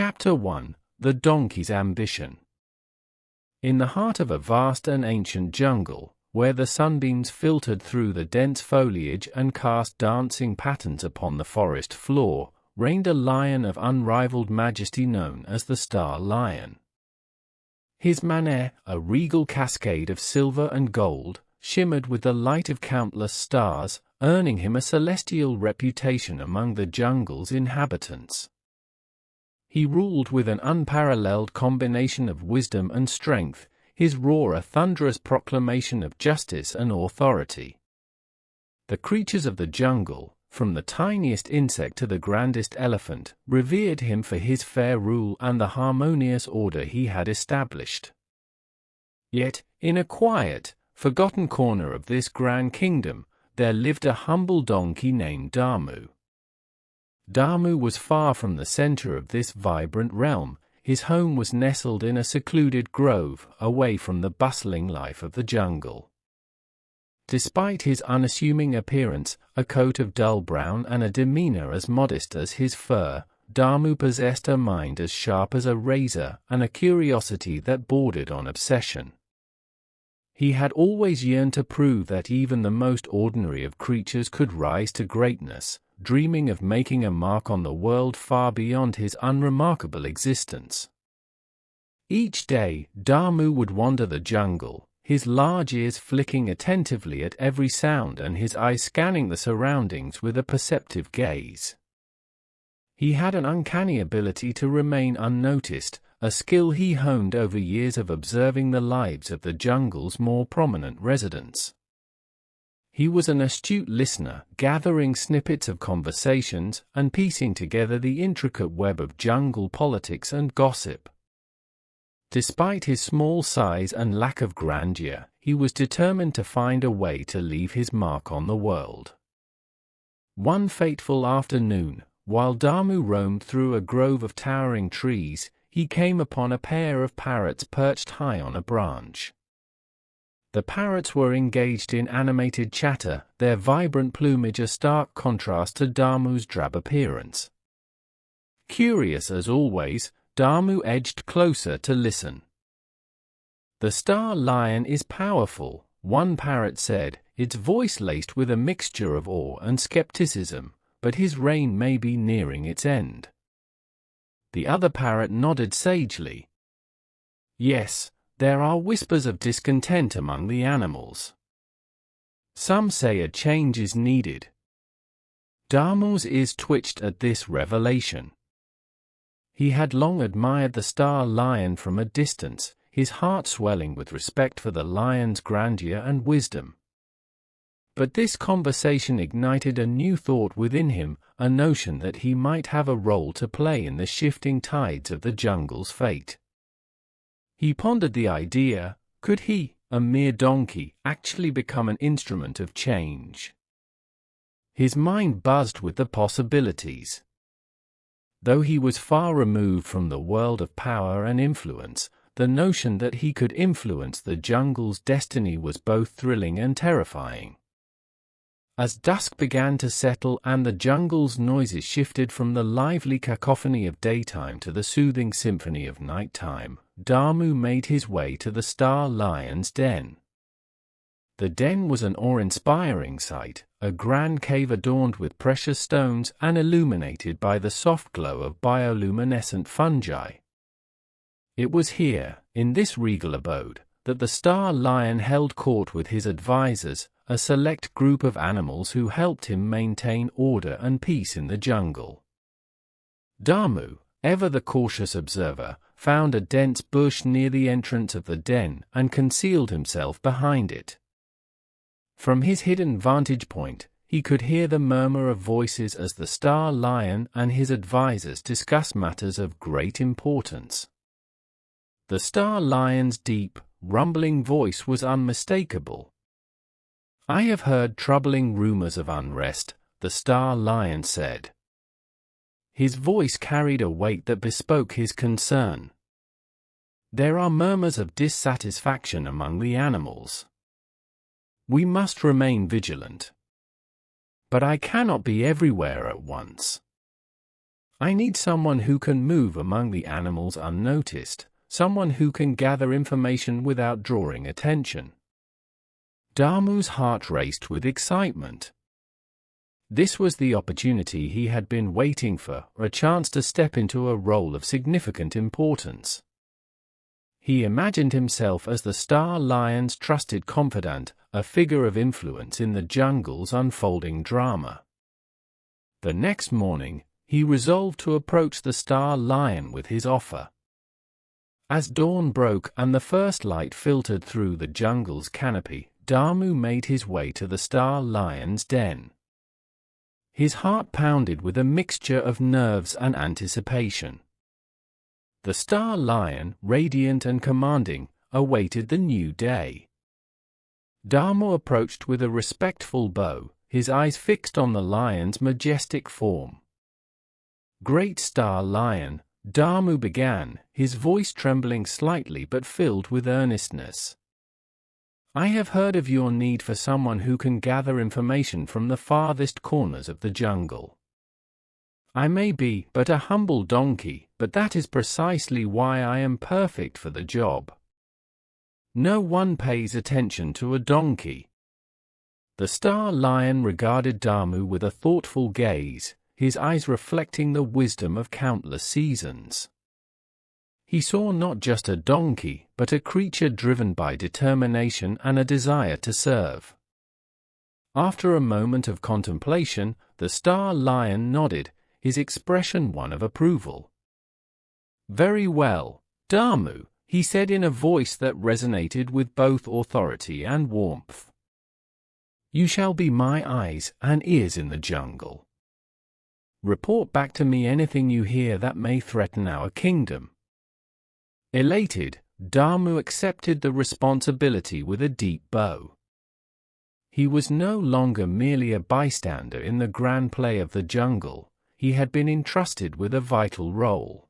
Chapter 1: The Donkey's Ambition. In the heart of a vast and ancient jungle, where the sunbeams filtered through the dense foliage and cast dancing patterns upon the forest floor, reigned a lion of unrivaled majesty known as the Star Lion. His mane, a regal cascade of silver and gold, shimmered with the light of countless stars, earning him a celestial reputation among the jungle's inhabitants. He ruled with an unparalleled combination of wisdom and strength, his roar a thunderous proclamation of justice and authority. The creatures of the jungle, from the tiniest insect to the grandest elephant, revered him for his fair rule and the harmonious order he had established. Yet, in a quiet, forgotten corner of this grand kingdom, there lived a humble donkey named Damu. Damu was far from the center of this vibrant realm. His home was nestled in a secluded grove, away from the bustling life of the jungle. Despite his unassuming appearance, a coat of dull brown and a demeanor as modest as his fur, Damu possessed a mind as sharp as a razor and a curiosity that bordered on obsession. He had always yearned to prove that even the most ordinary of creatures could rise to greatness, dreaming of making a mark on the world far beyond his unremarkable existence. Each day, Damu would wander the jungle, his large ears flicking attentively at every sound and his eyes scanning the surroundings with a perceptive gaze. He had an uncanny ability to remain unnoticed, a skill he honed over years of observing the lives of the jungle's more prominent residents. He was an astute listener, gathering snippets of conversations and piecing together the intricate web of jungle politics and gossip. Despite his small size and lack of grandeur, he was determined to find a way to leave his mark on the world. One fateful afternoon, while Damu roamed through a grove of towering trees, he came upon a pair of parrots perched high on a branch. The parrots were engaged in animated chatter, their vibrant plumage a stark contrast to Damu's drab appearance. Curious as always, Damu edged closer to listen. "The Star Lion is powerful," one parrot said, its voice laced with a mixture of awe and skepticism, "but his reign may be nearing its end." The other parrot nodded sagely. "Yes, there are whispers of discontent among the animals. Some say a change is needed." Damu's ears twitched at this revelation. He had long admired the Star Lion from a distance, his heart swelling with respect for the lion's grandeur and wisdom. But this conversation ignited a new thought within him, a notion that he might have a role to play in the shifting tides of the jungle's fate. He pondered the idea: could he, a mere donkey, actually become an instrument of change? His mind buzzed with the possibilities. Though he was far removed from the world of power and influence, the notion that he could influence the jungle's destiny was both thrilling and terrifying. As dusk began to settle and the jungle's noises shifted from the lively cacophony of daytime to the soothing symphony of nighttime, Damu made his way to the Star Lion's den. The den was an awe-inspiring sight, a grand cave adorned with precious stones and illuminated by the soft glow of bioluminescent fungi. It was here, in this regal abode, that the Star Lion held court with his advisors, a select group of animals who helped him maintain order and peace in the jungle. Damu, ever the cautious observer, found a dense bush near the entrance of the den and concealed himself behind it. From his hidden vantage point, he could hear the murmur of voices as the Star Lion and his advisors discussed matters of great importance. The Star Lion's deep, rumbling voice was unmistakable. "I have heard troubling rumors of unrest," the Star Lion said. His voice carried a weight that bespoke his concern. "There are murmurs of dissatisfaction among the animals. We must remain vigilant. But I cannot be everywhere at once. I need someone who can move among the animals unnoticed, someone who can gather information without drawing attention. Dharmu's heart raced with excitement. This was the opportunity he had been waiting for, a chance to step into a role of significant importance. He imagined himself as the star lion's trusted confidant, a figure of influence in the jungle's unfolding drama. The next morning, he resolved to approach the star lion with his offer. As dawn broke and the first light filtered through the jungle's canopy, Dharmu made his way to the star lion's den. His heart pounded with a mixture of nerves and anticipation. The star lion, radiant and commanding, awaited the new day. Dharmu approached with a respectful bow, his eyes fixed on the lion's majestic form. "Great star lion," Dharmu began, his voice trembling slightly but filled with earnestness. "I have heard of your need for someone who can gather information from the farthest corners of the jungle. I may be but a humble donkey, but that is precisely why I am perfect for the job. No one pays attention to a donkey." The star lion regarded Dharmu with a thoughtful gaze, his eyes reflecting the wisdom of countless seasons. He saw not just a donkey, but a creature driven by determination and a desire to serve. After a moment of contemplation, the star lion nodded, his expression one of approval. "Very well, Dharmu," he said in a voice that resonated with both authority and warmth. "You shall be my eyes and ears in the jungle. Report back to me anything you hear that may threaten our kingdom." Elated, Dharmu accepted the responsibility with a deep bow. He was no longer merely a bystander in the grand play of the jungle, he had been entrusted with a vital role.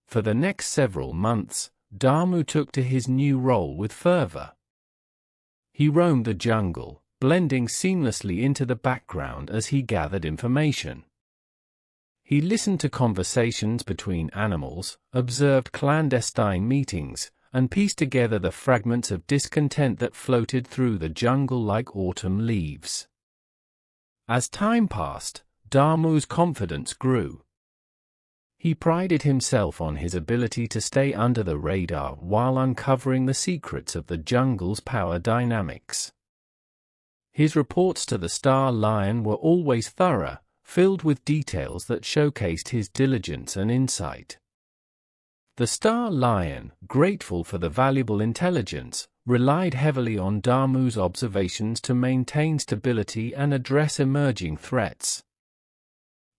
For the next several months, Dharmu took to his new role with fervor. He roamed the jungle, blending seamlessly into the background as he gathered information. He listened to conversations between animals, observed clandestine meetings, and pieced together the fragments of discontent that floated through the jungle like autumn leaves. As time passed, Dharmu's confidence grew. He prided himself on his ability to stay under the radar while uncovering the secrets of the jungle's power dynamics. His reports to the star lion were always thorough, filled with details that showcased his diligence and insight. The star lion, grateful for the valuable intelligence, relied heavily on Dharmu's observations to maintain stability and address emerging threats.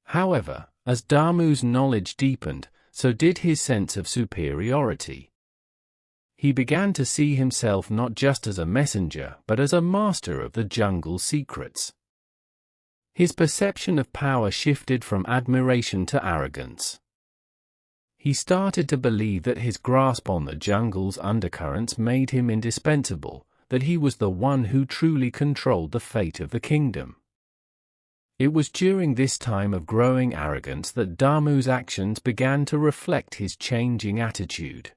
However, as Dharmu's knowledge deepened, so did his sense of superiority. He began to see himself not just as a messenger but as a master of the jungle's secrets. His perception of power shifted from admiration to arrogance. He started to believe that his grasp on the jungle's undercurrents made him indispensable, that he was the one who truly controlled the fate of the kingdom. It was during this time of growing arrogance that Dharmu's actions began to reflect his changing attitude.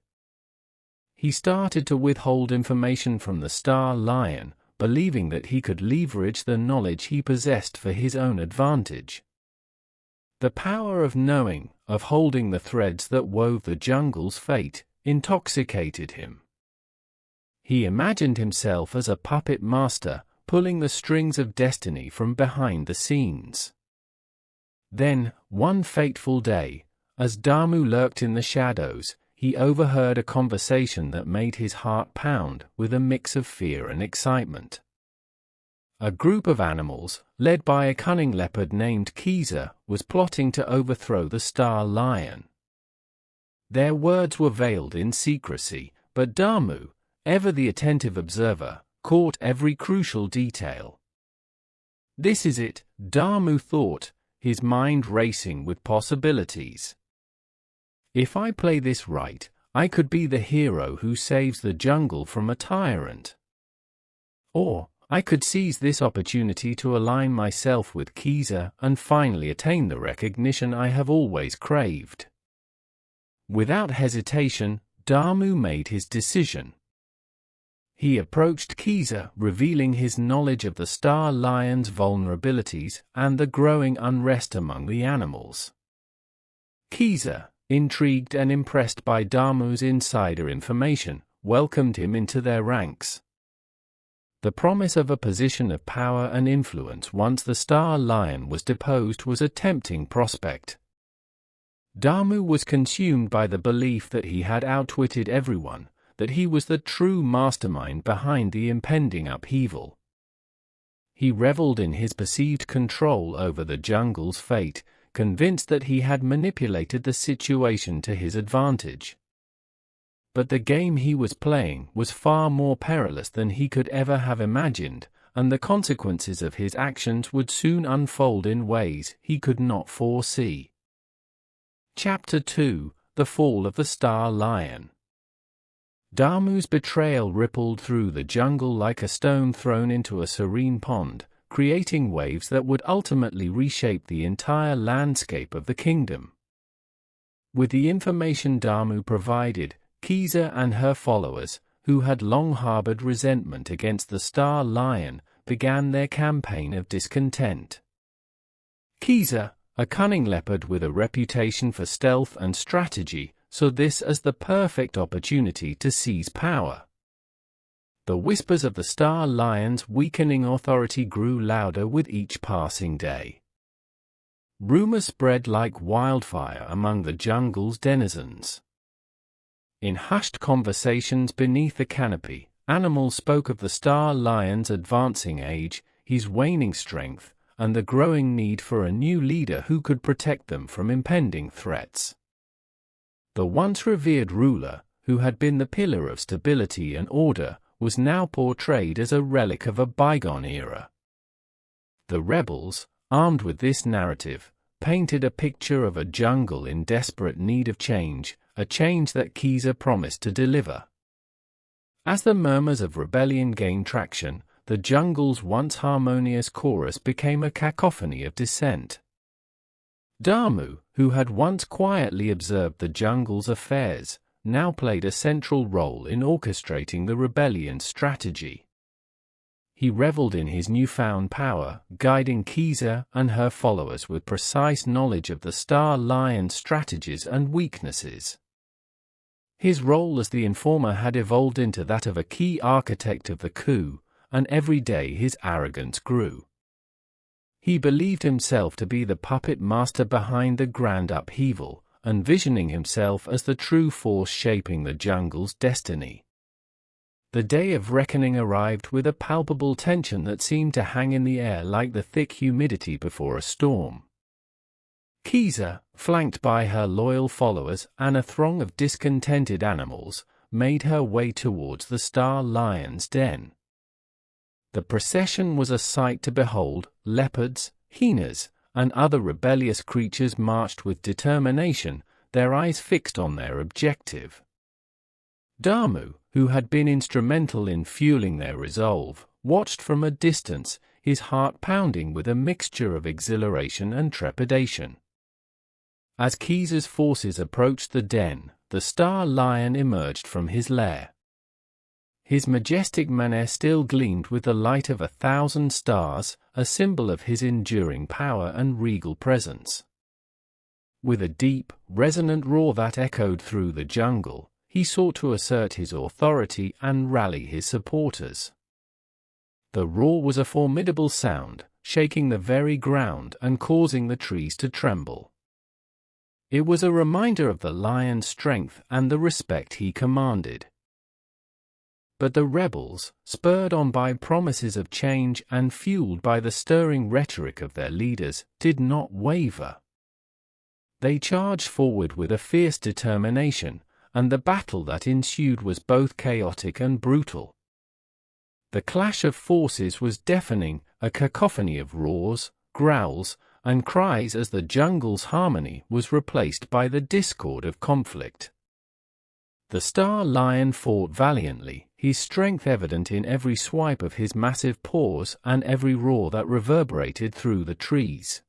He started to withhold information from the star lion, believing that he could leverage the knowledge he possessed for his own advantage. The power of knowing, of holding the threads that wove the jungle's fate, intoxicated him. He imagined himself as a puppet master, pulling the strings of destiny from behind the scenes. Then, one fateful day, as Dharmu lurked in the shadows, he overheard a conversation that made his heart pound with a mix of fear and excitement. A group of animals, led by a cunning leopard named Kiza, was plotting to overthrow the star lion. Their words were veiled in secrecy, but Dharmu, ever the attentive observer, caught every crucial detail. "This is it," Dharmu thought, his mind racing with possibilities. "If I play this right, I could be the hero who saves the jungle from a tyrant. Or, I could seize this opportunity to align myself with Kiza and finally attain the recognition I have always craved. Without hesitation, Damu made his decision. He approached Kiza, revealing his knowledge of the star lion's vulnerabilities and the growing unrest among the animals. Kiza, intrigued and impressed by Damu's insider information, welcomed him into their ranks. The promise of a position of power and influence once the star lion was deposed was a tempting prospect. Damu was consumed by the belief that he had outwitted everyone, that he was the true mastermind behind the impending upheaval. He reveled in his perceived control over the jungle's fate, convinced that he had manipulated the situation to his advantage. But the game he was playing was far more perilous than he could ever have imagined, and the consequences of his actions would soon unfold in ways he could not foresee. Chapter 2: The Fall of the Star Lion. Damu's betrayal rippled through the jungle like a stone thrown into a serene pond, creating waves that would ultimately reshape the entire landscape of the kingdom. With the information Damu provided, Kiza and her followers, who had long harbored resentment against the Star Lion, began their campaign of discontent. Kiza, a cunning leopard with a reputation for stealth and strategy, saw this as the perfect opportunity to seize power. The whispers of the Star Lion's weakening authority grew louder with each passing day. Rumors spread like wildfire among the jungle's denizens. In hushed conversations beneath the canopy, animals spoke of the Star Lion's advancing age, his waning strength, and the growing need for a new leader who could protect them from impending threats. The once revered ruler, who had been the pillar of stability and order, was now portrayed as a relic of a bygone era. The rebels, armed with this narrative, painted a picture of a jungle in desperate need of change, a change that Kiza promised to deliver. As the murmurs of rebellion gained traction, the jungle's once harmonious chorus became a cacophony of dissent. Damu, who had once quietly observed the jungle's affairs, now played a central role in orchestrating the rebellion's strategy. He reveled in his newfound power, guiding Kiza and her followers with precise knowledge of the Star Lion's strategies and weaknesses. His role as the informer had evolved into that of a key architect of the coup, and every day his arrogance grew. He believed himself to be the puppet master behind the grand upheaval, envisioning himself as the true force shaping the jungle's destiny. The day of reckoning arrived with a palpable tension that seemed to hang in the air like the thick humidity before a storm. Kiza, flanked by her loyal followers and a throng of discontented animals, made her way towards the Star Lion's den. The procession was a sight to behold. Leopards, hyenas, and other rebellious creatures marched with determination, their eyes fixed on their objective. Damu, who had been instrumental in fueling their resolve, watched from a distance, his heart pounding with a mixture of exhilaration and trepidation. As Kiza's forces approached the den, the Star Lion emerged from his lair. His majestic manner still gleamed with the light of 1,000 stars, a symbol of his enduring power and regal presence. With a deep, resonant roar that echoed through the jungle, he sought to assert his authority and rally his supporters. The roar was a formidable sound, shaking the very ground and causing the trees to tremble. It was a reminder of the lion's strength and the respect he commanded. But the rebels, spurred on by promises of change and fueled by the stirring rhetoric of their leaders, did not waver. They charged forward with a fierce determination, and the battle that ensued was both chaotic and brutal. The clash of forces was deafening, a cacophony of roars, growls, and cries as the jungle's harmony was replaced by the discord of conflict. The Star Lion fought valiantly, his strength evident in every swipe of his massive paws and every roar that reverberated through the trees.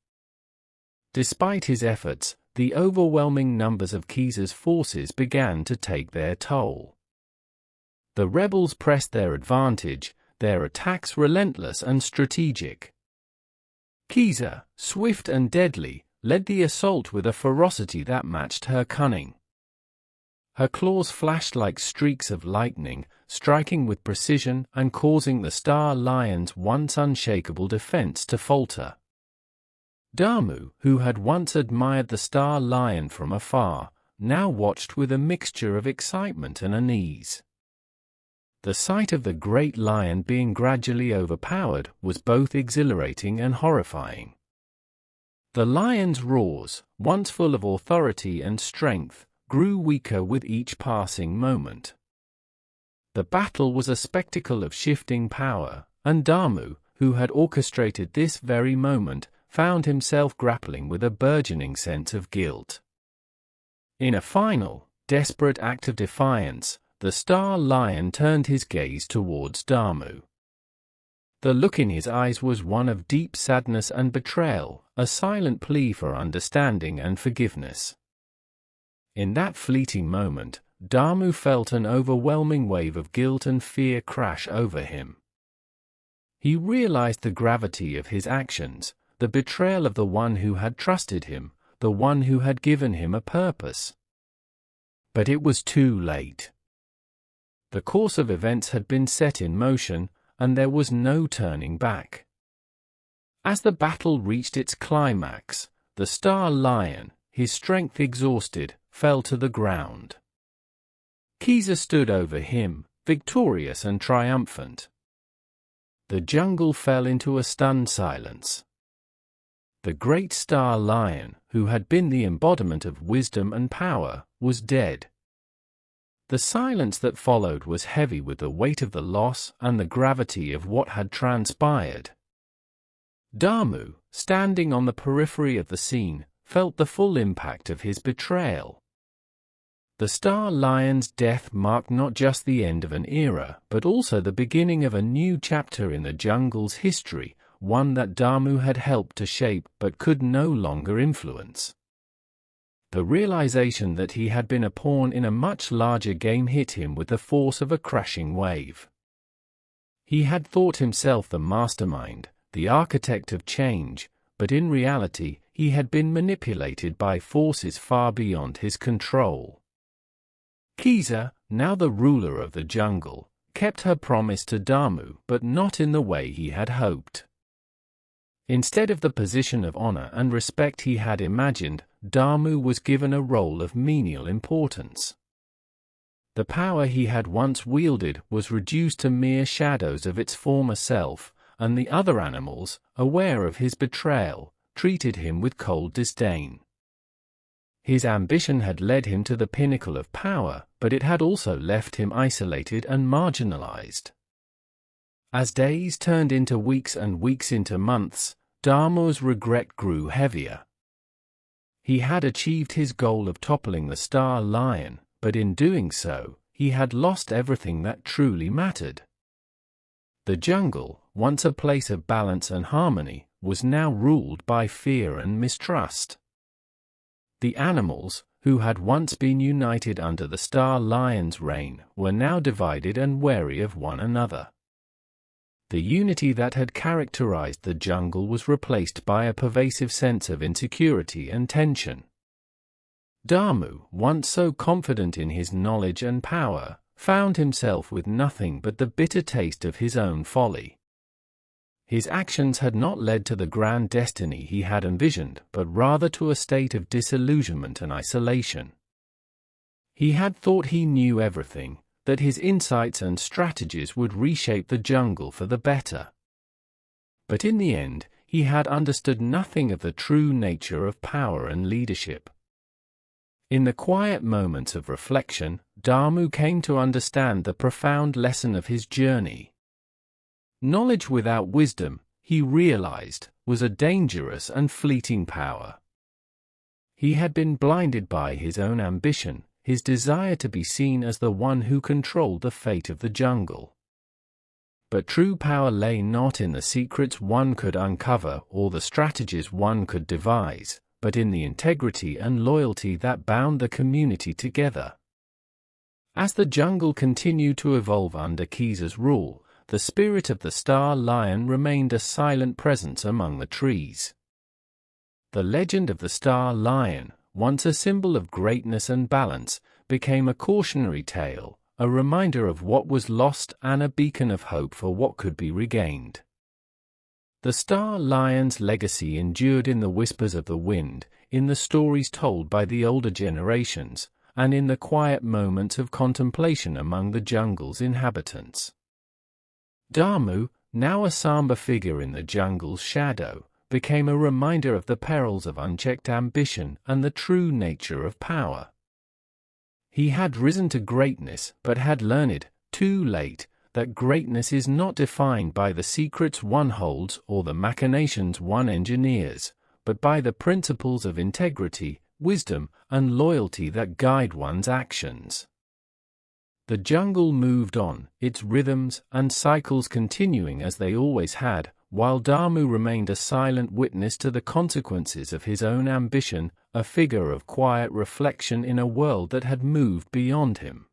Despite his efforts, the overwhelming numbers of Kiza's forces began to take their toll. The rebels pressed their advantage, their attacks relentless and strategic. Kiza, swift and deadly, led the assault with a ferocity that matched her cunning. Her claws flashed like streaks of lightning, striking with precision and causing the Star Lion's once unshakable defense to falter. Damu, who had once admired the Star Lion from afar, now watched with a mixture of excitement and unease. The sight of the great lion being gradually overpowered was both exhilarating and horrifying. The lion's roars, once full of authority and strength, grew weaker with each passing moment. The battle was a spectacle of shifting power, and Damu, who had orchestrated this very moment, found himself grappling with a burgeoning sense of guilt. In a final, desperate act of defiance, the Star Lion turned his gaze towards Damu. The look in his eyes was one of deep sadness and betrayal, a silent plea for understanding and forgiveness. In that fleeting moment, Damu felt an overwhelming wave of guilt and fear crash over him. He realized the gravity of his actions, the betrayal of the one who had trusted him, the one who had given him a purpose. But it was too late. The course of events had been set in motion, and there was no turning back. As the battle reached its climax, the Star Lion, his strength exhausted, fell to the ground. Kiza stood over him, victorious and triumphant. The jungle fell into a stunned silence. The great Star Lion, who had been the embodiment of wisdom and power, was dead. The silence that followed was heavy with the weight of the loss and the gravity of what had transpired. Damu, standing on the periphery of the scene, felt the full impact of his betrayal. The Star Lion's death marked not just the end of an era, but also the beginning of a new chapter in the jungle's history, one that Damu had helped to shape but could no longer influence. The realization that he had been a pawn in a much larger game hit him with the force of a crashing wave. He had thought himself the mastermind, the architect of change, but in reality, he had been manipulated by forces far beyond his control. Kiza, now the ruler of the jungle, kept her promise to Damu, but not in the way he had hoped. Instead of the position of honor and respect he had imagined, Damu was given a role of menial importance. The power he had once wielded was reduced to mere shadows of its former self, and the other animals, aware of his betrayal, treated him with cold disdain. His ambition had led him to the pinnacle of power, but it had also left him isolated and marginalized. As days turned into weeks and weeks into months, Damu's regret grew heavier. He had achieved his goal of toppling the Star Lion, but in doing so, he had lost everything that truly mattered. The jungle, once a place of balance and harmony, was now ruled by fear and mistrust. The animals, who had once been united under the Star Lion's reign, were now divided and wary of one another. The unity that had characterized the jungle was replaced by a pervasive sense of insecurity and tension. Damu, once so confident in his knowledge and power, found himself with nothing but the bitter taste of his own folly. His actions had not led to the grand destiny he had envisioned, but rather to a state of disillusionment and isolation. He had thought he knew everything, that his insights and strategies would reshape the jungle for the better. But in the end, he had understood nothing of the true nature of power and leadership. In the quiet moments of reflection, Damu came to understand the profound lesson of his journey. Knowledge without wisdom, he realized, was a dangerous and fleeting power. He had been blinded by his own ambition, his desire to be seen as the one who controlled the fate of the jungle. But true power lay not in the secrets one could uncover or the strategies one could devise, but in the integrity and loyalty that bound the community together. As the jungle continued to evolve under Kiza's rule, the spirit of the star lion remained a silent presence among the trees. The legend of the star lion, once a symbol of greatness and balance, became a cautionary tale, a reminder of what was lost and a beacon of hope for what could be regained. The star lion's legacy endured in the whispers of the wind, in the stories told by the older generations, and in the quiet moments of contemplation among the jungle's inhabitants. Damu, now a somber figure in the jungle's shadow, became a reminder of the perils of unchecked ambition and the true nature of power. He had risen to greatness but had learned, too late, that greatness is not defined by the secrets one holds or the machinations one engineers, but by the principles of integrity, wisdom, and loyalty that guide one's actions. The jungle moved on, its rhythms and cycles continuing as they always had, while Damu remained a silent witness to the consequences of his own ambition, a figure of quiet reflection in a world that had moved beyond him.